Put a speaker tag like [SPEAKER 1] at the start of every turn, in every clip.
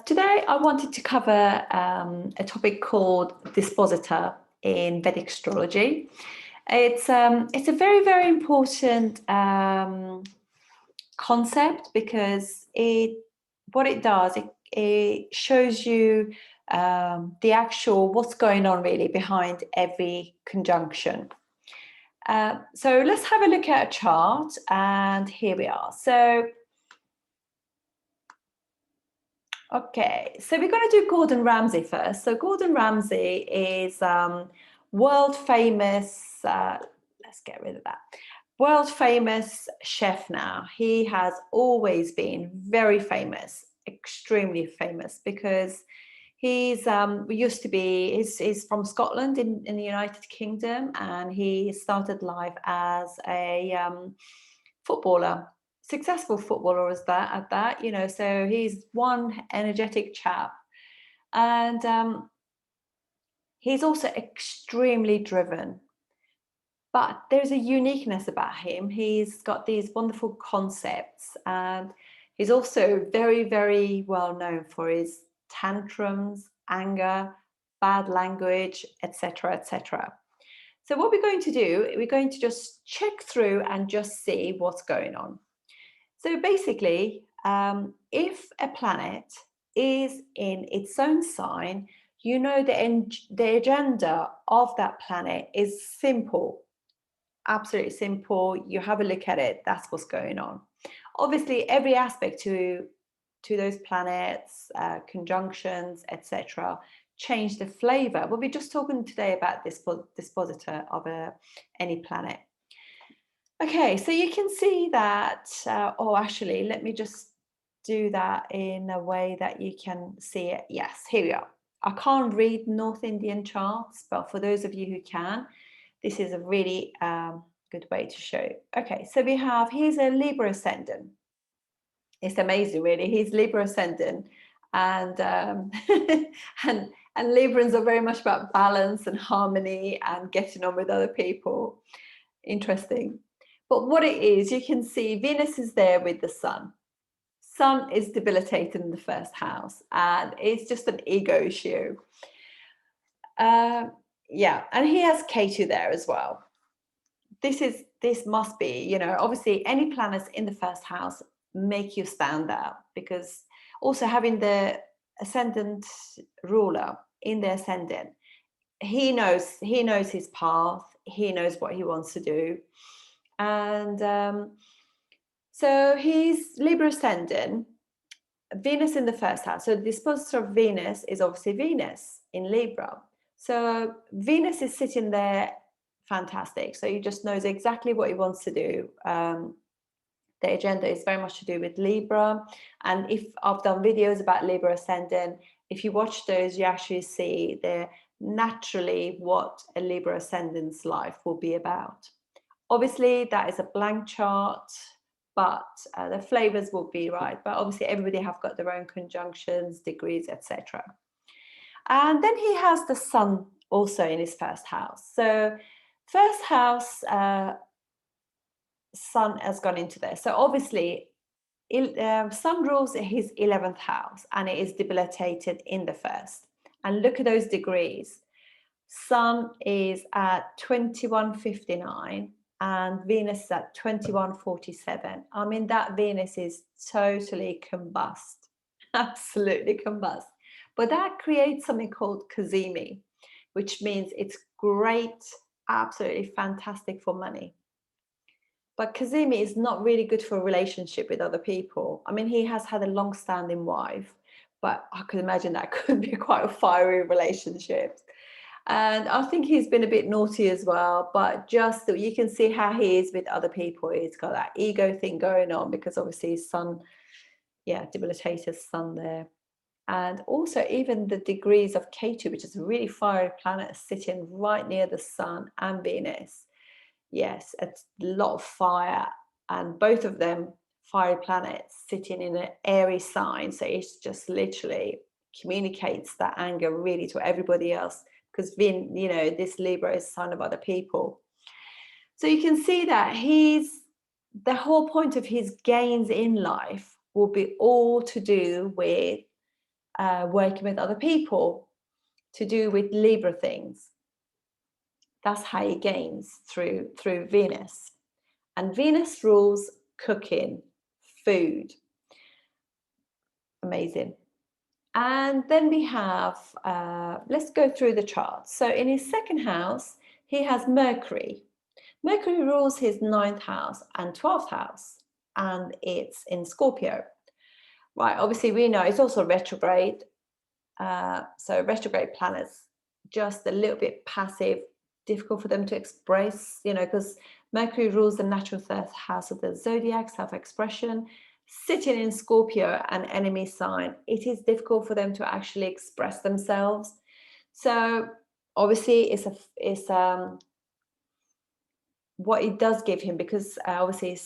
[SPEAKER 1] Today, I wanted to cover a topic called Dispositor in Vedic astrology. It's a very, very important concept because what it does, it shows you the actual what's going on really behind every conjunction. So let's have a look at a chart, and here we are. Okay, so we're going to do Gordon Ramsay first. So Gordon Ramsay is world famous, let's get rid of that, world famous chef now. He has always been very famous, extremely famous, because he's from Scotland in the United Kingdom, and he started life as a footballer. Successful footballer at that, so he's one energetic chap, and he's also extremely driven. But there's a uniqueness about him. He's got these wonderful concepts, and he's also very, very well known for his tantrums, anger, bad language, etc., etc. So what we're going to do, we're going to just check through and just see what's going on. So basically, if a planet is in its own sign, the agenda of that planet is simple, absolutely simple. You have a look at it, that's what's going on. Obviously, every aspect to those planets, conjunctions, etc., change the flavor. We'll be just talking today about this dispositor of any planet. Okay, so you can see that, actually, let me just do that in a way that you can see it. Yes, here we are. I can't read North Indian charts, but for those of you who can, this is a really good way to show. Okay, so he's a Libra ascendant. It's amazing, really. He's Libra ascendant, and and Librans are very much about balance and harmony and getting on with other people. Interesting. But what it is, you can see Venus is there with the sun. Sun is debilitated in the first house, and it's just an ego issue. Yeah, and he has Ketu there as well. This must be, obviously any planets in the first house make you stand out, because also having the ascendant ruler in the ascendant, he knows his path, he knows what he wants to do. And so he's Libra ascendant, Venus in the first house. So the dispositor of Venus is obviously Venus in Libra. So Venus is sitting there, fantastic. So he just knows exactly what he wants to do. The agenda is very much to do with Libra. And if I've done videos about Libra ascendant, if you watch those, you actually see naturally what a Libra ascendant's life will be about. Obviously, that is a blank chart, but the flavors will be right. But obviously, everybody have got their own conjunctions, degrees, etc. And then he has the sun also in his first house. So first house, sun has gone into there. So obviously, sun rules his 11th house, and it is debilitated in the first. And look at those degrees. Sun is at 2159 and Venus is at 2147. I mean, that Venus is totally combust, absolutely combust. But that creates something called cazimi, which means it's great, absolutely fantastic for money. But cazimi is not really good for a relationship with other people. I mean, he has had a long-standing wife, but I could imagine that could be quite a fiery relationship. And I think he's been a bit naughty as well, but just so you can see how he is with other people. He's got that ego thing going on, because obviously his sun, debilitated sun there. And also even the degrees of Ketu, which is a really fiery planet sitting right near the sun and Venus. Yes, it's a lot of fire, and both of them fiery planets sitting in an airy sign. So it's just literally communicates that anger really to everybody else, because this Libra is sign of other people. So you can see that the whole point of his gains in life will be all to do with working with other people, to do with Libra things. That's how he gains through Venus. And Venus rules cooking, food. Amazing. And then we have, let's go through the chart. So in his second house, he has Mercury. Mercury rules his 9th house and 12th house, and it's in Scorpio. Right, obviously we know it's also retrograde. So retrograde planets, just a little bit passive, difficult for them to express, because Mercury rules the natural 3rd house of the zodiac, self-expression. Sitting in Scorpio, an enemy sign, it is difficult for them to actually express themselves. So obviously it's what it does give him, because obviously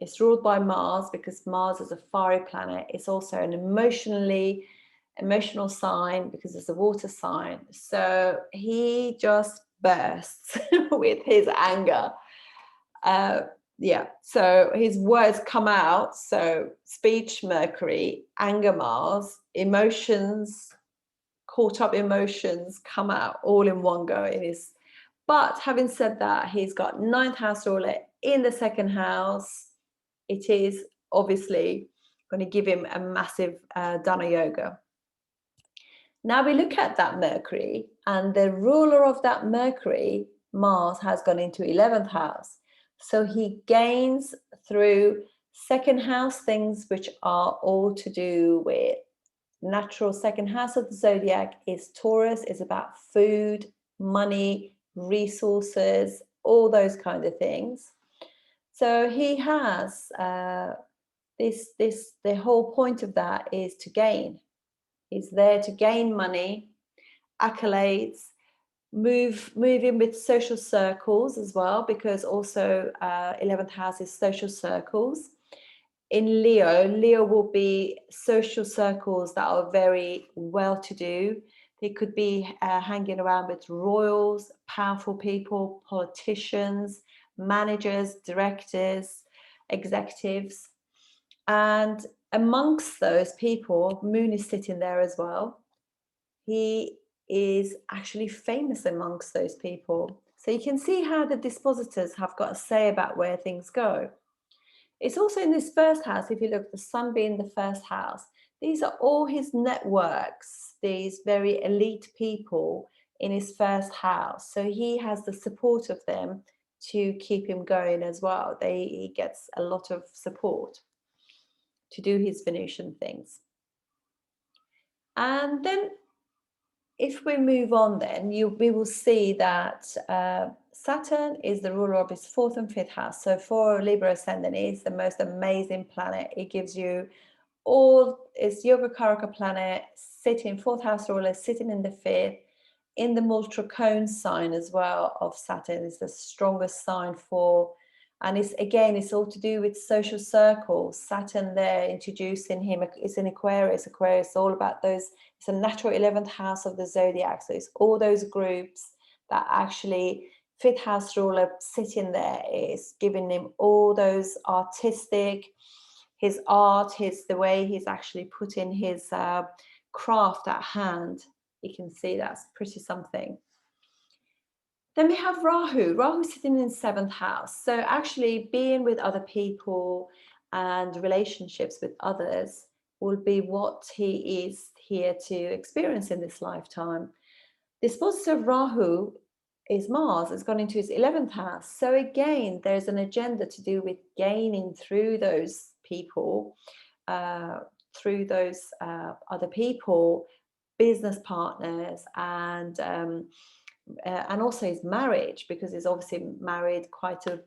[SPEAKER 1] it's ruled by Mars, because Mars is a fiery planet. It's also an emotional sign, because it's a water sign. So he just bursts with his anger. So his words come out. So speech Mercury, anger Mars, emotions, caught up emotions come out all in one go. But having said that, he's got 9th house ruler in the 2nd house. It is obviously going to give him a massive Dana Yoga. Now we look at that Mercury, and the ruler of that Mercury, Mars, has gone into 11th house. So he gains through 2nd house things which are all to do with natural. 2nd house of the zodiac is Taurus, is about food, money, resources, all those kind of things. So he has the whole point of that is to gain. He's there to gain money, accolades, move in with social circles as well, because also 11th house is social circles. In Leo will be social circles that are very well-to-do. They could be hanging around with royals, powerful people, politicians, managers, directors, executives. And amongst those people, Moon is sitting there as well. He is actually famous amongst those people. So you can see how the dispositors have got a say about where things go. It's also in this 1st house, if you look, the sun being the 1st house, these are all his networks, these very elite people in his 1st house. So he has the support of them to keep him going as well. He gets a lot of support to do his Venusian things. And then if we move on, then we will see that Saturn is the ruler of his 4th and 5th house. So for Libra ascendant, it's the most amazing planet. It gives you it's Yoga Karaka planet, sitting 4th house ruler, sitting in the 5th, in the Multracone sign as well of Saturn. Is the strongest sign for, and it's all to do with social circles. Saturn there introducing him is in Aquarius. Aquarius is all about those. It's a natural 11th house of the zodiac. So it's all those groups that actually 5th house ruler sitting there is giving him all those artistic, his art, the way he's actually putting his craft at hand. You can see that's pretty something. Then we have Rahu. Rahu sitting in 7th house. So actually being with other people and relationships with others will be what he is here to experience in this lifetime. This positive Rahu is Mars, has gone into his 11th house. So again, there's an agenda to do with gaining through those people, through those other people, business partners, and also his marriage, because he's obviously married quite a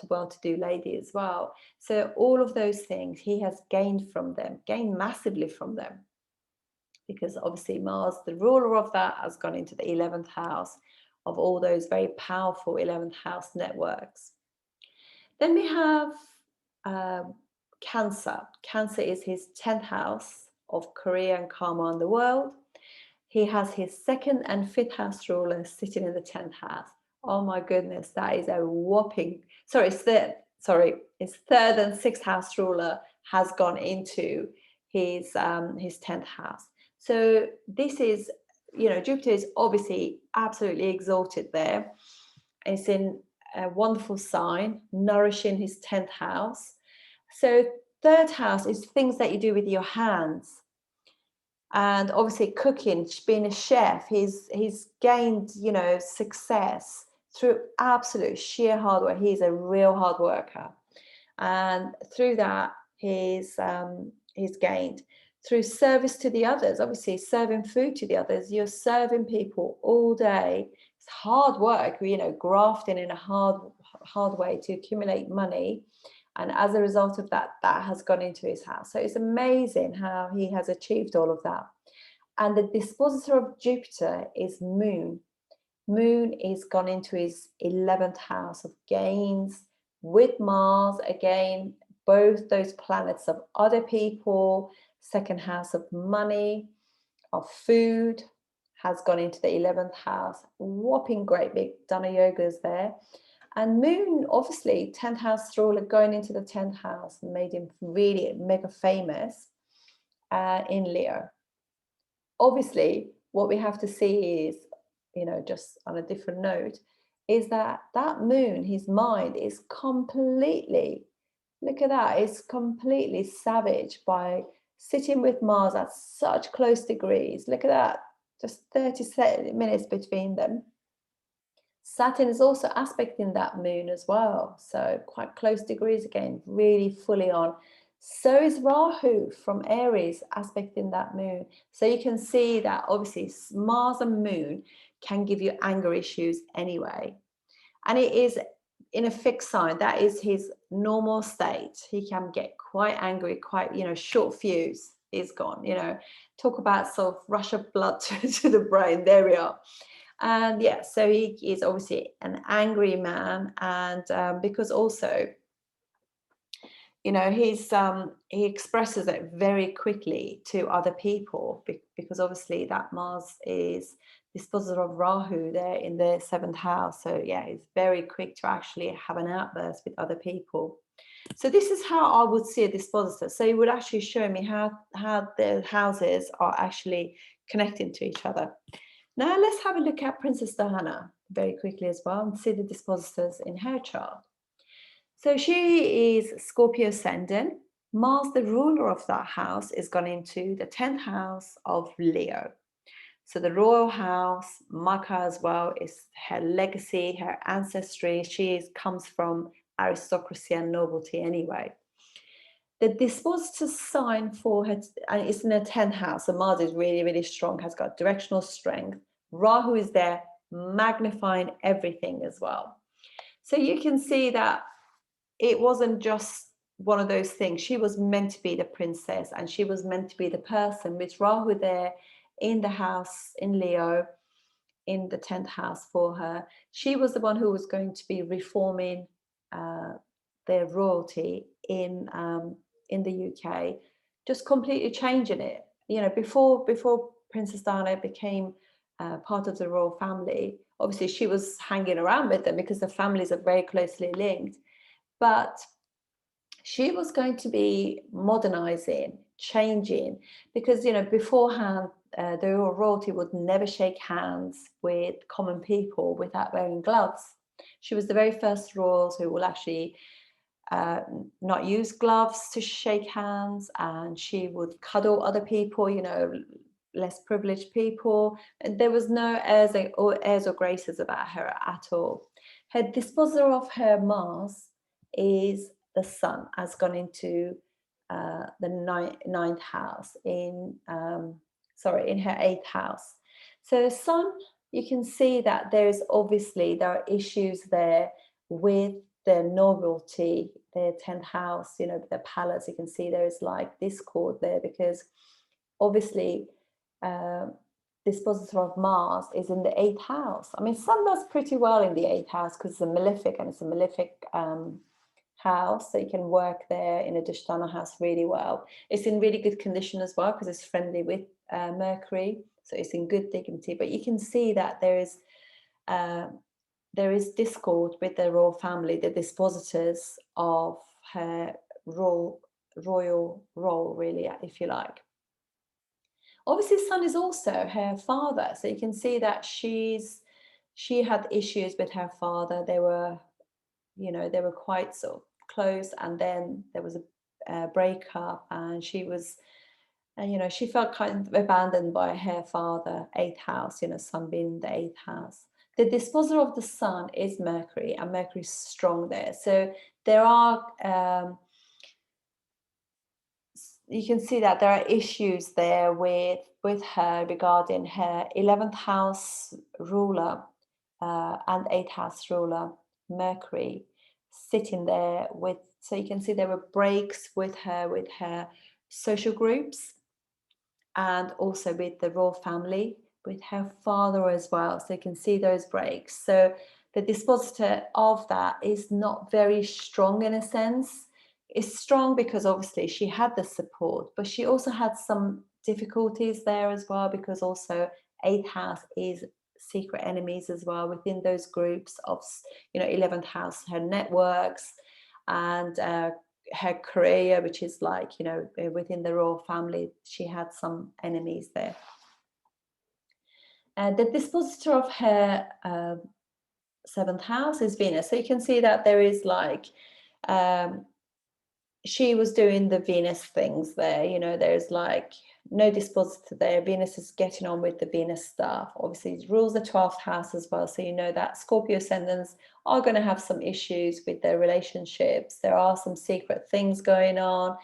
[SPEAKER 1] well-to-do lady as well. So all of those things he has gained massively from them, because obviously Mars, the ruler of that, has gone into the 11th house of all those very powerful 11th house networks. Then we have Cancer. Cancer is his 10th house of career and karma on the world. He has his 2nd and 5th house ruler sitting in the 10th house. Oh my goodness, that is a whopping, his 3rd and 6th house ruler has gone into his 10th house. So this is, Jupiter is obviously absolutely exalted there. It's in a wonderful sign, nourishing his 10th house. So third house is things that you do with your hands. And obviously cooking, being a chef, he's gained, success through absolute sheer hard work. He's a real hard worker. And through that, he's gained through service to the others. Obviously, serving food to the others. You're serving people all day. It's hard work, grafting in a hard way to accumulate money. And as a result of that, that has gone into his house. So it's amazing how he has achieved all of that. And the dispositor of Jupiter is Moon. Moon is gone into his 11th house of gains with Mars. Again, both those planets of other people, second house of money, of food, has gone into the 11th house. Whopping great big Dana Yogas there. And Moon, obviously, 10th house ruler going into the 10th house made him really mega famous in Leo. Obviously, what we have to see is, just on a different note, is that Moon, his mind is completely, look at that, it's completely savage by sitting with Mars at such close degrees. Look at that, just 30 minutes between them. Saturn is also aspecting that Moon as well. So quite close degrees again, really fully on. So is Rahu from Aries aspecting that Moon. So you can see that obviously Mars and Moon can give you anger issues anyway. And it is in a fixed sign. That is his normal state. He can get quite angry, quite, short fuse is gone, talk about sort of rush of blood to the brain. There we are. And yeah, so he is obviously an angry man. And because also, he expresses it very quickly to other people because obviously that Mars is dispositor of Rahu there in the 7th house. So yeah, it's very quick to actually have an outburst with other people. So this is how I would see a dispositor. So it would actually show me how the houses are actually connecting to each other. Now let's have a look at Princess Diana very quickly as well and see the dispositors in her chart. So she is Scorpio ascendant. Mars, the ruler of that house, is gone into the 10th house of Leo. So the royal house, Maka as well, is her legacy, her ancestry. She comes from aristocracy and nobility anyway. The dispositor sign for her, and it's in the 10th house. So Mars is really, really strong, has got directional strength. Rahu is there, magnifying everything as well. So you can see that it wasn't just one of those things. She was meant to be the princess and she was meant to be the person, with Rahu there in the house in Leo, in the 10th house for her. She was the one who was going to be reforming their royalty in the UK, just completely changing it. Before Princess Diana became part of the royal family, obviously she was hanging around with them because the families are very closely linked. But she was going to be modernizing, changing, because, beforehand, the royalty would never shake hands with common people without wearing gloves. She was the very first royals who will actually not use gloves to shake hands, and she would cuddle other people, less privileged people. And there was no airs or graces about her at all. Her dispositor of her Mars is the Sun, has gone into the ninth house in her 8th house. So Sun, you can see that there are issues there with the nobility, their 10th house, the palace. You can see there is like discord there because obviously dispositor of Mars is in the 8th house. I mean, Sun does pretty well in the 8th house because it's a malefic, and it's a malefic house, so you can work there in a Dishtana house really well. It's in really good condition as well because it's friendly with Mercury, so it's in good dignity. But you can see that there is discord with the royal family, the dispositors of her royal role, really, if you like. Obviously, Sun is also her father, so you can see that she had issues with her father. They were, they were quite sort of close, and then there was a breakup, and she was, and she felt kind of abandoned by her father. Eighth house, Sun being in the eighth house. The disposer of the Sun is Mercury, and Mercury is strong there. So there are, you can see that there are issues there with her regarding her 11th house ruler and 8th house ruler, Mercury, sitting there with, so you can see there were breaks with her social groups, and also with the royal family, with her father as well. So you can see those breaks. So the dispositor of that is not very strong in a sense. It's strong because obviously she had the support, but she also had some difficulties there as well, because also eighth house is secret enemies as well within those groups of, 11th house, her networks, and her career, which is like, within the royal family, she had some enemies there. The dispositor of her 7th house is Venus. So you can see that there is like, she was doing the Venus things there, there's like no dispositor there. Venus is getting on with the Venus stuff. Obviously, it rules the 12th house as well. So that Scorpio ascendants are going to have some issues with their relationships. There are some secret things going on.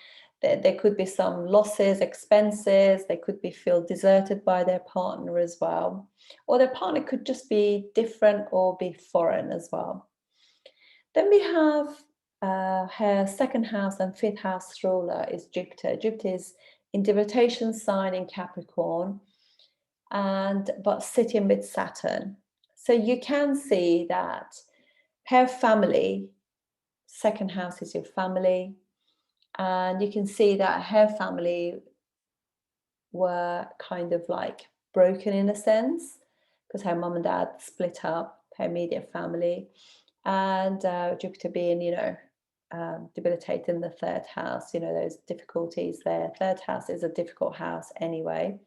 [SPEAKER 1] There could be some losses, expenses. They could feel deserted by their partner as well. Or their partner could just be different or be foreign as well. Then we have her 2nd house and 5th house ruler is Jupiter. Jupiter is in debilitation sign in Capricorn, but sitting with Saturn. So you can see that her family, 2nd house is your family, and you can see that her family were kind of like broken in a sense, because her mum and dad split up, her immediate family, and Jupiter being, debilitated in the 3rd house, those difficulties there. 3rd house is a difficult house anyway.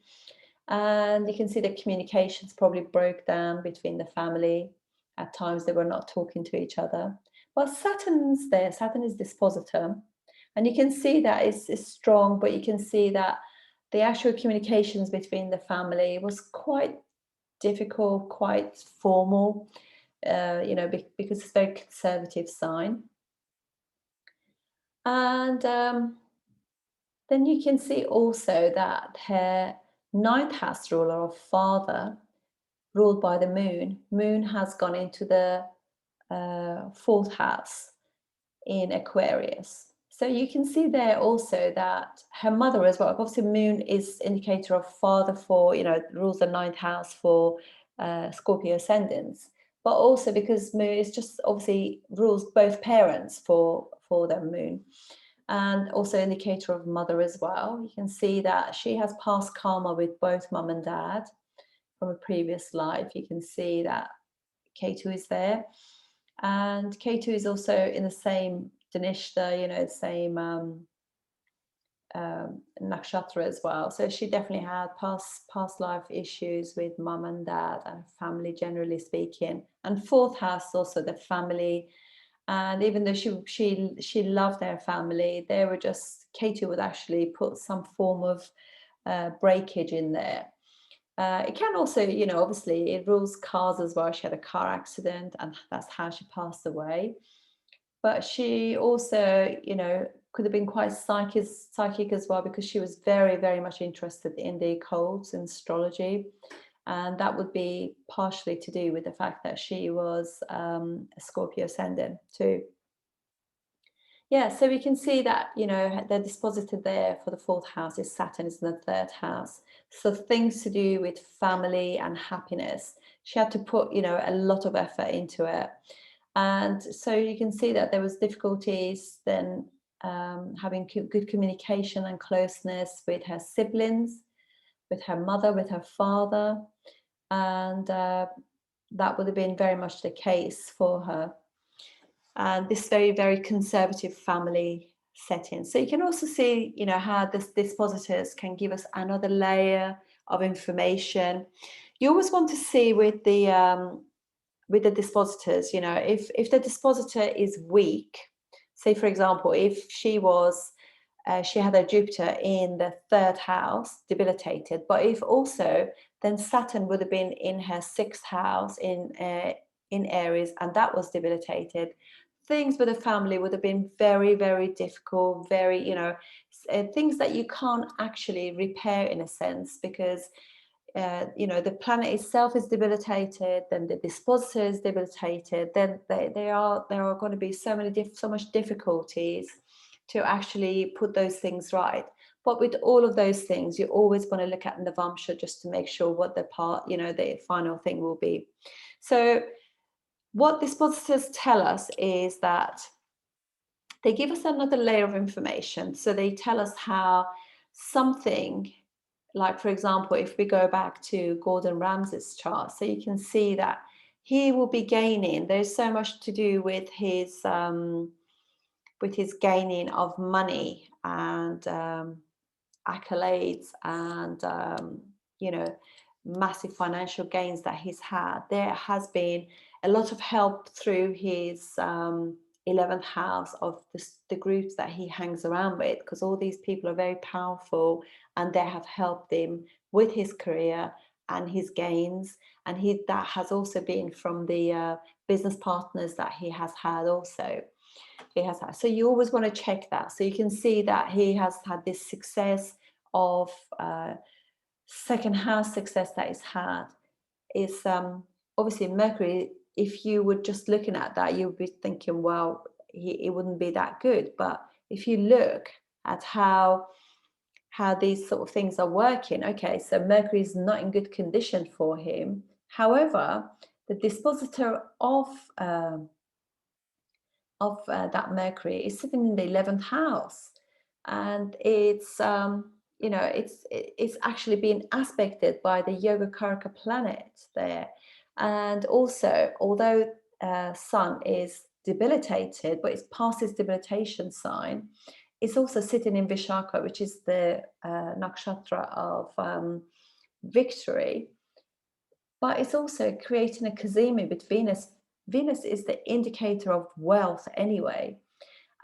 [SPEAKER 1] And you can see the communications probably broke down between the family. At times they were not talking to each other. Well, Saturn's there. Saturn is dispositor. And you can see that it's strong, but you can see that the actual communications between the family was quite difficult, quite formal, because it's a very conservative sign. And then you can see also that her 9th house ruler of father, ruled by the moon has gone into the 4th house in Aquarius. So you can see there also that her mother as well, obviously moon is indicator of father for, rules the 9th house for Scorpio ascendants, but also because moon is just obviously rules both parents for the moon, and also indicator of mother as well. You can see that she has past karma with both mum and dad from a previous life. You can see that Ketu is there, and Ketu is also in the same Dhanishta, the same nakshatra as well. So she definitely had past life issues with mum and dad and family, generally speaking. And 4th house also the family. And even though she loved her family, they were just, Ketu would actually put some form of breakage in there. It can also, obviously it rules cars as well. She had a car accident, and that's how she passed away. But she also, could have been quite psychic as well, because she was very, very much interested in the occults and astrology. And that would be partially to do with the fact that she was a Scorpio ascendant too. Yeah, so we can see that, they're disposited there for the 4th house is Saturn is in the 3rd house. So things to do with family and happiness. She had to put, a lot of effort into it. And so you can see that there was difficulties then having good communication and closeness with her siblings, with her mother, with her father. And that would have been very much the case for her. And this very, very conservative family setting. So you can also see, how this dispositors can give us another layer of information. You always want to see with the dispositors, you know, if the dispositor is weak, say for example, if she was she had a Jupiter in the 3rd house, debilitated, but if also then Saturn would have been in her 6th house in Aries, and that was debilitated, things with the family would have been very, very difficult, very, you know, things that you can't actually repair in a sense, because you know, the planet itself is debilitated, then the dispositor is debilitated, then there are going to be so much difficulties to actually put those things right. But with all of those things, you always want to look at Navamsha just to make sure what the part, you know, the final thing will be. So what dispositors tell us is that they give us another layer of information. So they tell us how something, like for example, if we go back to Gordon Ramsay's chart, so you can see that he will be gaining. There's so much to do with his gaining of money and accolades and you know, massive financial gains that he's had. There has been a lot of help through his 11th house of the groups that he hangs around with, because all these people are very powerful and they have helped him with his career and his gains, and that has also been from the business partners that he has had also. So you always want to check that, so you can see that he has had this success of 2nd house success that he's had is obviously Mercury. If you were just looking at that, you would be thinking, well, it wouldn't be that good. But if you look at how these sort of things are working, okay, so Mercury is not in good condition for him. However, the dispositor of that Mercury is sitting in the 11th house, and it's you know, it's actually being aspected by the Yogacaraka planet there. And also, although Sun is debilitated, but it's past its debilitation sign, it's also sitting in Vishaka, which is the nakshatra of victory. But it's also creating a Kazimi with Venus. Venus is the indicator of wealth anyway.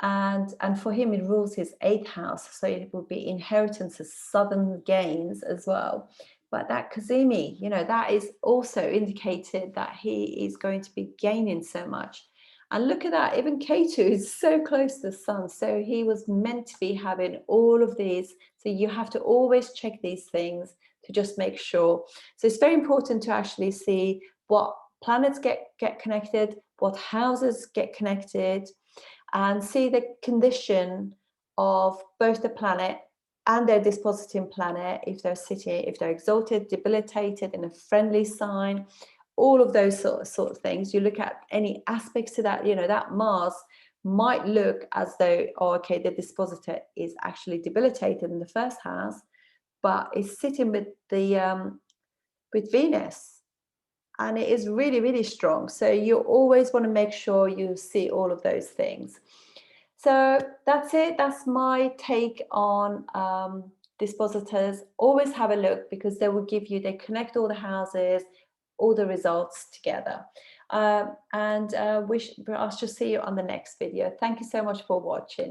[SPEAKER 1] And for him, it rules his 8th house. So it will be inheritances, southern gains as well. But that Kazimi, you know, that is also indicated that he is going to be gaining so much. And look at that, even Ketu is so close to the sun. So he was meant to be having all of these. So you have to always check these things to just make sure. So it's very important to actually see what planets get connected, what houses get connected, and see the condition of both the planet and their dispositing planet, if they're exalted, debilitated, in a friendly sign, all of those sort of things. You look at any aspects to that, you know, that Mars might look as though, oh, okay, the dispositor is actually debilitated in the 1st house, but it's sitting with the with Venus, and it is really, really strong. So you always want to make sure you see all of those things. So that's it. That's my take on dispositors. Always have a look, because they connect all the houses, all the results together. And I'll just see you on the next video. Thank you so much for watching.